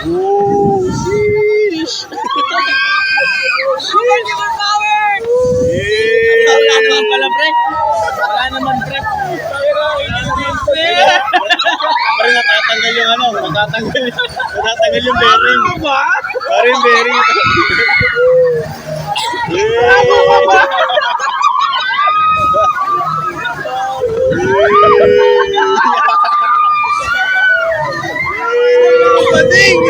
Oh, sheesh. Super power! Wala naman pala, pre. Wala naman, pre. Pare natatanggal yung ano, natatanggal yung bearing. Pare yung bearing. Bading!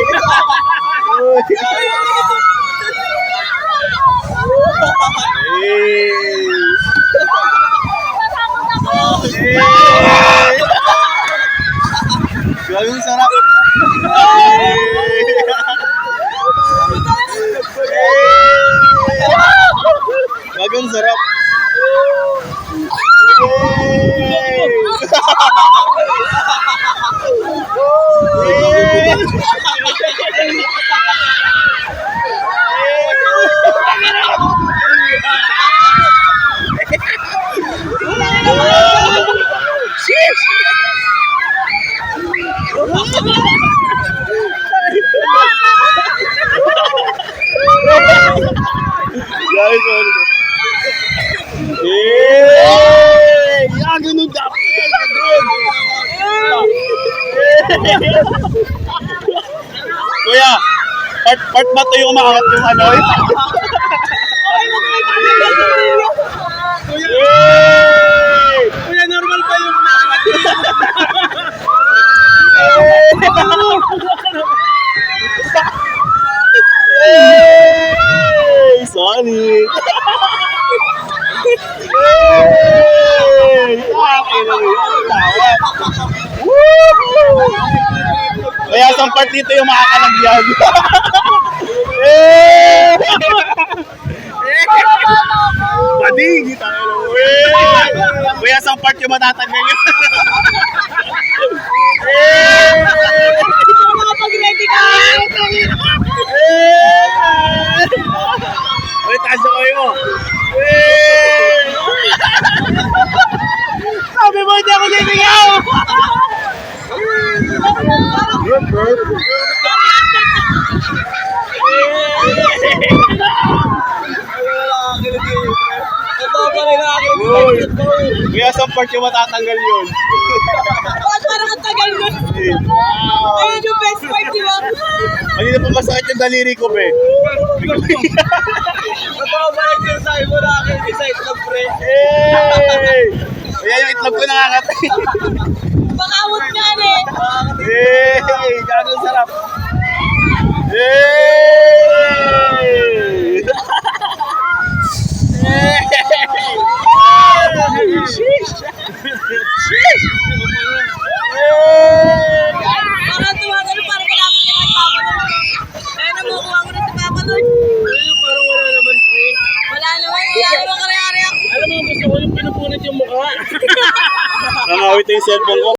Gagawin sarap. Gagawin sarap. Guys, yan, ganun dapat. Kuya, part ba ito yung umaangat yung ano? Kuya, normal ba yung umaangat? Sorry. Kaya isang part dito yung makakalagyan. Bading! Kaya isang part yung matatanggal yun. Makapag-ready ka! Uy, taas na kayo mo. Sabi mo, hindi ako niligaw! Kaya sa part yung matatanggal yun. Bakit parang ang tagal nun? Ayun yung best part, di ba? Kanina pa masakit yung daliri ko, pe. Napakabalik yung sabi mo na akin, isa itlog, pre. Kaya yung itlog ko nangangatay. Bakawot nga eh. Gano'ng sarap. Parang tumatalo, parang malapit ka nagpapanon. Kaya namukuha mo na sa papanon. Parang wala naman, pre. Wala naman kare-kare ako. Alam mo, gusto ko yung pinupunit yung mukha. Nangawit yung cellphone ko.